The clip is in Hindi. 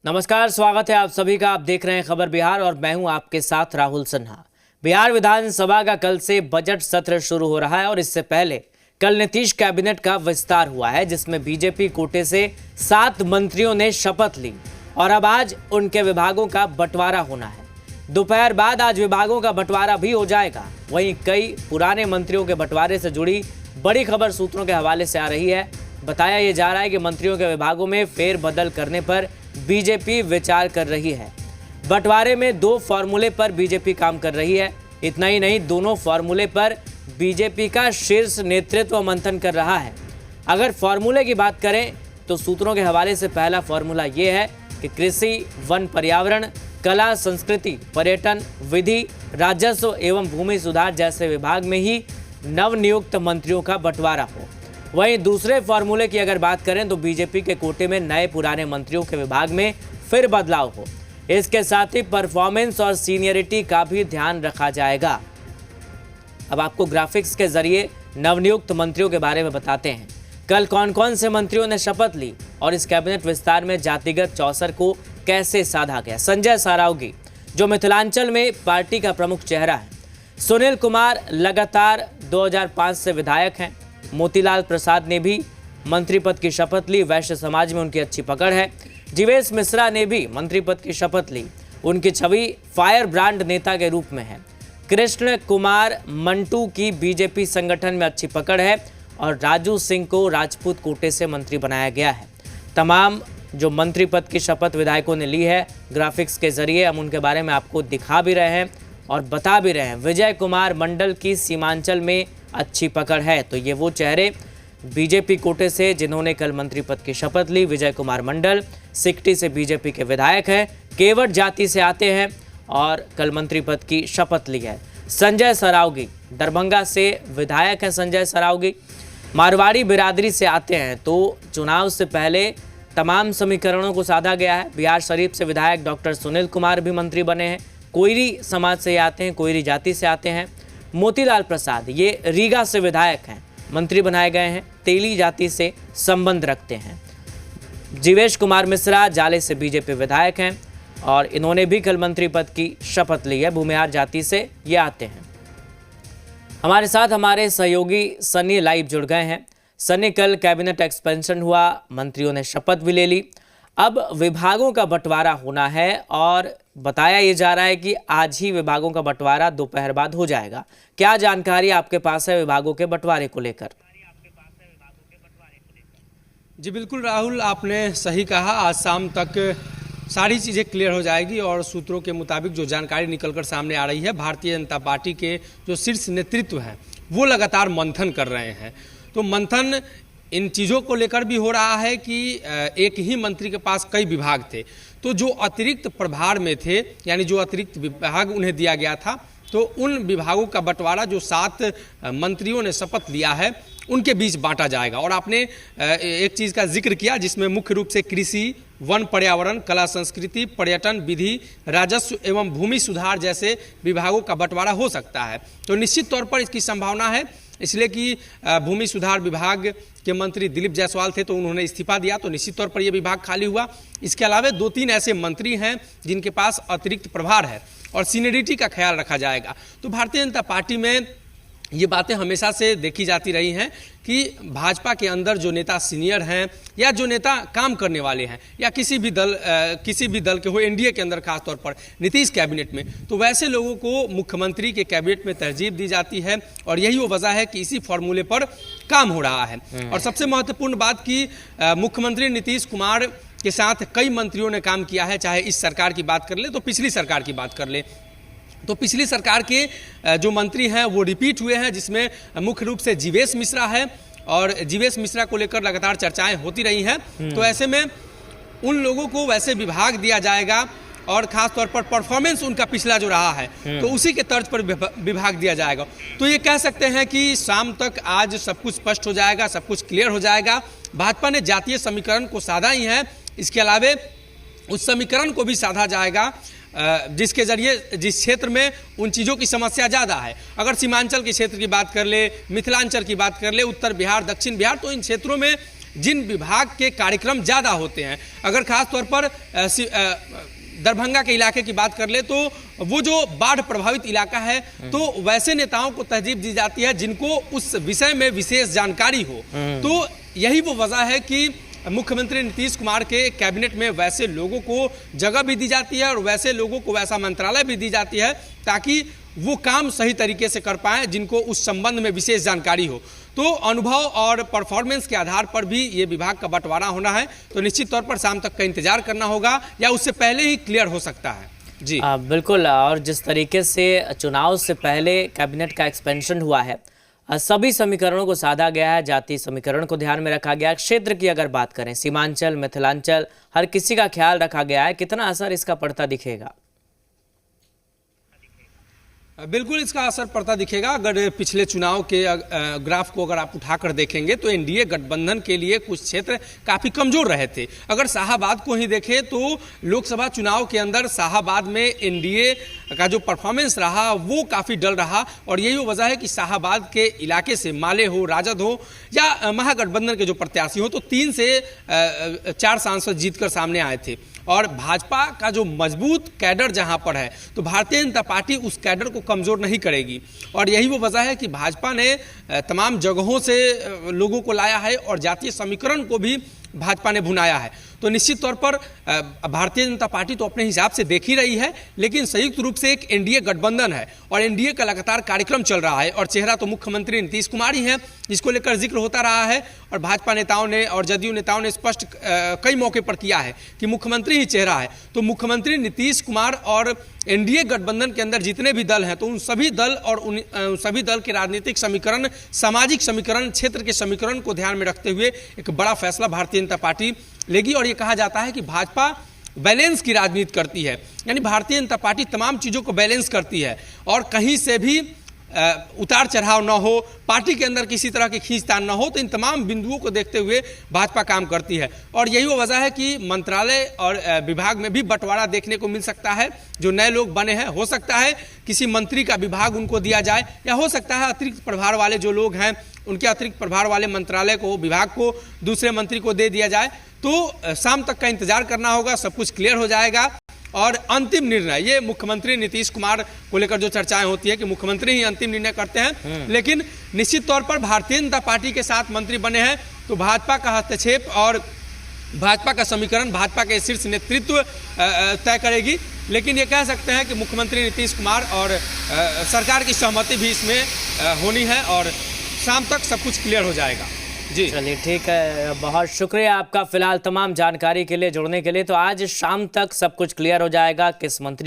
नमस्कार, स्वागत है आप सभी का। आप देख रहे हैं खबर बिहार और मैं हूं आपके साथ राहुल सिन्हा। बिहार विधानसभा का कल से बजट सत्र शुरू हो रहा है और इससे पहले कल नीतीश कैबिनेट का विस्तार हुआ है, जिसमें बीजेपी कोटे से 7 मंत्रियों ने शपथ ली और अब आज उनके विभागों का बंटवारा होना है। दोपहर बाद आज विभागों का बंटवारा भी हो जाएगा। वहीं कई पुराने मंत्रियों के बंटवारे से जुड़ी बड़ी खबर सूत्रों के हवाले से आ रही है। बताया यह जा रहा है कि मंत्रियों के विभागों में फेरबदल करने पर बीजेपी विचार कर रही है। बंटवारे में 2 फॉर्मूले पर बीजेपी काम कर रही है। इतना ही नहीं, दोनों फॉर्मूले पर बीजेपी का शीर्ष नेतृत्व मंथन कर रहा है। अगर फॉर्मूले की बात करें तो सूत्रों के हवाले से पहला फॉर्मूला ये है कि कृषि, वन, पर्यावरण, कला, संस्कृति, पर्यटन, विधि, राजस्व एवं भूमि सुधार जैसे विभाग में ही नवनियुक्त मंत्रियों का बंटवारा हो। वहीं दूसरे फॉर्मूले की अगर बात करें तो बीजेपी के कोटे में नए पुराने मंत्रियों के विभाग में फिर बदलाव हो। इसके साथ ही परफॉर्मेंस और सीनियरिटी का भी ध्यान रखा जाएगा। अब आपको ग्राफिक्स के जरिए नवनियुक्त मंत्रियों के बारे में बताते हैं। कल कौन कौन से मंत्रियों ने शपथ ली और इस कैबिनेट विस्तार में जातिगत चौसर को कैसे साधा गया। संजय सरावगी, जो मिथिलांचल में पार्टी का प्रमुख चेहरा है। सुनील कुमार लगातार 2005 से विधायक हैं। मोतीलाल प्रसाद ने भी मंत्री पद की शपथ ली। वैश्य समाज में उनकी अच्छी पकड़ है। जीवेश मिश्रा ने भी मंत्री पद की शपथ ली। उनकी छवि फायर ब्रांड नेता के रूप में है। कृष्ण कुमार मंटू की बीजेपी संगठन में अच्छी पकड़ है और राजू सिंह को राजपूत कोटे से मंत्री बनाया गया है। तमाम जो मंत्री पद की शपथ विधायकों ने ली है, ग्राफिक्स के जरिए हम उनके बारे में आपको दिखा भी रहे हैं और बता भी रहे हैं। विजय कुमार मंडल की सीमांचल में अच्छी पकड़ है। तो ये वो चेहरे बीजेपी कोटे से जिन्होंने कल मंत्री पद की शपथ ली। विजय कुमार मंडल सिकटी से बीजेपी के विधायक हैं, केवट जाति से आते हैं और कल मंत्री पद की शपथ ली है। संजय सरावगी दरभंगा से विधायक हैं। संजय सरावगी मारवाड़ी बिरादरी से आते हैं। तो चुनाव से पहले तमाम समीकरणों को साधा गया है। बिहार शरीफ से विधायक डॉक्टर सुनील कुमार भी मंत्री बने हैं। कोयरी समाज से आते हैं, कोयरी जाति से आते हैं। मोतीलाल प्रसाद ये रीगा से विधायक हैं, मंत्री बनाए गए हैं। तेली जाति से संबंध रखते हैं। जीवेश कुमार मिश्रा जाले से बीजेपी विधायक हैं और इन्होंने भी कल मंत्री पद की शपथ ली है। भूमिहार जाति से ये आते हैं। हमारे साथ हमारे सहयोगी सनी लाइव जुड़ गए हैं। सनी, कल कैबिनेट एक्सपेंशन हुआ, मंत्रियों ने शपथ भी ले ली। अब विभागों का बंटवारा होना है और बताया ये जा रहा है कि आज ही विभागों का बंटवारा दोपहर बाद हो जाएगा। क्या जानकारी आपके पास है विभागों के बंटवारे को लेकर? जी बिल्कुल राहुल, आपने सही कहा। आज शाम तक सारी चीज़ें क्लियर हो जाएगी और सूत्रों के मुताबिक जो जानकारी निकलकर सामने आ रही है, भारतीय जनता पार्टी के जो शीर्ष नेतृत्व है वो लगातार मंथन कर रहे हैं। तो मंथन इन चीज़ों को लेकर भी हो रहा है कि एक ही मंत्री के पास कई विभाग थे, तो जो अतिरिक्त प्रभार में थे, यानी जो अतिरिक्त विभाग उन्हें दिया गया था, तो उन विभागों का बंटवारा जो 7 मंत्रियों ने शपथ लिया है उनके बीच बांटा जाएगा। और आपने एक चीज़ का जिक्र किया जिसमें मुख्य रूप से कृषि, वन, पर्यावरण, कला, संस्कृति, पर्यटन, विधि, राजस्व एवं भूमि सुधार जैसे विभागों का बंटवारा हो सकता है। तो निश्चित तौर पर इसकी संभावना है, इसलिए कि भूमि सुधार विभाग के मंत्री दिलीप जायसवाल थे तो उन्होंने इस्तीफा दिया, तो निश्चित तौर पर यह विभाग खाली हुआ। इसके अलावा 2-3 ऐसे मंत्री हैं जिनके पास अतिरिक्त प्रभार है और सीनियरिटी का ख्याल रखा जाएगा। तो भारतीय जनता पार्टी में ये बातें हमेशा से देखी जाती रही हैं कि भाजपा के अंदर जो नेता सीनियर हैं या जो नेता काम करने वाले हैं या किसी भी दल के हो, एनडीए के अंदर खासतौर पर नीतीश कैबिनेट में, तो वैसे लोगों को मुख्यमंत्री के कैबिनेट में तरजीह दी जाती है और यही वो वजह है कि इसी फॉर्मूले पर काम हो रहा है। और सबसे महत्वपूर्ण बात कि मुख्यमंत्री नीतीश कुमार के साथ कई मंत्रियों ने काम किया है, चाहे इस सरकार की बात कर ले तो पिछली सरकार की बात कर ले। तो पिछली सरकार के जो मंत्री हैं वो रिपीट हुए हैं, जिसमें मुख्य रूप से जीवेश मिश्रा है और जीवेश मिश्रा को लेकर लगातार चर्चाएं होती रही हैं। तो ऐसे में उन लोगों को वैसे विभाग दिया जाएगा और खास तौर पर परफॉर्मेंस उनका पिछला जो रहा है तो उसी के तर्ज पर विभाग दिया जाएगा। तो ये कह सकते हैं कि शाम तक आज सब कुछ स्पष्ट हो जाएगा, सब कुछ क्लियर हो जाएगा। भाजपा ने जातीय समीकरण को साधा ही है, इसके अलावा उस समीकरण को भी साधा जाएगा जिसके जरिए जिस क्षेत्र में उन चीज़ों की समस्या ज़्यादा है। अगर सीमांचल के क्षेत्र की बात कर ले, मिथिलांचल की बात कर ले, उत्तर बिहार, दक्षिण बिहार, तो इन क्षेत्रों में जिन विभाग के कार्यक्रम ज़्यादा होते हैं। अगर खास तौर पर दरभंगा के इलाके की बात कर ले तो वो जो बाढ़ प्रभावित इलाका है, तो वैसे नेताओं को तरजीह दी जाती है जिनको उस विषय में विशेष जानकारी हो। तो यही वो वजह है कि मुख्यमंत्री नीतीश कुमार के कैबिनेट में वैसे लोगों को जगह भी दी जाती है और वैसे लोगों को वैसा मंत्रालय भी दी जाती है ताकि वो काम सही तरीके से कर पाएं जिनको उस संबंध में विशेष जानकारी हो। तो अनुभव और परफॉर्मेंस के आधार पर भी ये विभाग का बंटवारा होना है, तो निश्चित तौर पर शाम तक का इंतजार करना होगा या उससे पहले ही क्लियर हो सकता है। जी बिल्कुल। और जिस तरीके से चुनाव से पहले कैबिनेट का एक्सपेंशन हुआ है, सभी समीकरणों को साधा गया है, जातीय समीकरण को ध्यान में रखा गया है। क्षेत्र की अगर बात करें, सीमांचल, मिथिलांचल, हर किसी का ख्याल रखा गया है। कितना असर इसका पड़ता दिखेगा? बिल्कुल इसका असर पड़ता दिखेगा। अगर पिछले चुनाव के ग्राफ को अगर आप उठाकर देखेंगे तो एनडीए गठबंधन के लिए कुछ क्षेत्र काफ़ी कमजोर रहे थे। अगर शाहाबाद को ही देखें तो लोकसभा चुनाव के अंदर शाहाबाद में एनडीए का जो परफॉर्मेंस रहा वो काफ़ी डल रहा, और यही वजह है कि शाहाबाद के इलाके से माले हो, राजद हो या महागठबंधन के जो प्रत्याशी हो, तो 3 से 4 सांसद जीतकर सामने आए थे। और भाजपा का जो मजबूत कैडर जहां पर है, तो भारतीय जनता पार्टी उस कैडर को कमज़ोर नहीं करेगी, और यही वो वजह है कि भाजपा ने तमाम जगहों से लोगों को लाया है और जातीय समीकरण को भी भाजपा ने भुनाया है। तो निश्चित तौर पर भारतीय जनता पार्टी तो अपने हिसाब से देख ही रही है, लेकिन संयुक्त रूप से एक एनडीए गठबंधन है और एनडीए का लगातार कार्यक्रम चल रहा है, और चेहरा तो मुख्यमंत्री नीतीश कुमार ही हैं, जिसको लेकर जिक्र होता रहा है। और भाजपा नेताओं ने और जदयू नेताओं ने स्पष्ट कई मौके पर किया है कि मुख्यमंत्री ही चेहरा है। तो मुख्यमंत्री नीतीश कुमार और एनडीए गठबंधन के अंदर जितने भी दल हैं, तो उन सभी दल और उन सभी दल के राजनीतिक समीकरण, सामाजिक समीकरण, क्षेत्र के समीकरण को ध्यान में रखते हुए एक बड़ा फैसला भारतीय जनता पार्टी लेगी। और ये कहा जाता है कि भाजपा बैलेंस की राजनीति करती है, यानी भारतीय जनता पार्टी तमाम चीज़ों को बैलेंस करती है और कहीं से भी उतार चढ़ाव न हो, पार्टी के अंदर किसी तरह की खींचतान न हो, तो इन तमाम बिंदुओं को देखते हुए भाजपा काम करती है। और यही वो वजह है कि मंत्रालय और विभाग में भी बंटवारा देखने को मिल सकता है। जो नए लोग बने हैं, हो सकता है किसी मंत्री का विभाग उनको दिया जाए, या हो सकता है अतिरिक्त प्रभार वाले जो लोग हैं उनके अतिरिक्त प्रभार वाले मंत्रालय को, विभाग को दूसरे मंत्री को दे दिया जाए। तो शाम तक का इंतजार करना होगा, सब कुछ क्लियर हो जाएगा। और अंतिम निर्णय ये मुख्यमंत्री नीतीश कुमार को लेकर जो चर्चाएं होती है कि मुख्यमंत्री ही अंतिम निर्णय करते हैं, लेकिन निश्चित तौर पर भारतीय जनता पार्टी के साथ मंत्री बने हैं, तो भाजपा का हस्तक्षेप और भाजपा का समीकरण भाजपा के शीर्ष नेतृत्व तय करेगी। लेकिन ये कह सकते हैं कि मुख्यमंत्री नीतीश कुमार और सरकार की सहमति भी इसमें होनी है, और शाम तक सब कुछ क्लियर हो जाएगा। जी चलिए ठीक है, बहुत शुक्रिया आपका फिलहाल तमाम जानकारी के लिए, जुड़ने के लिए। तो आज शाम तक सब कुछ क्लियर हो जाएगा किस मंत्री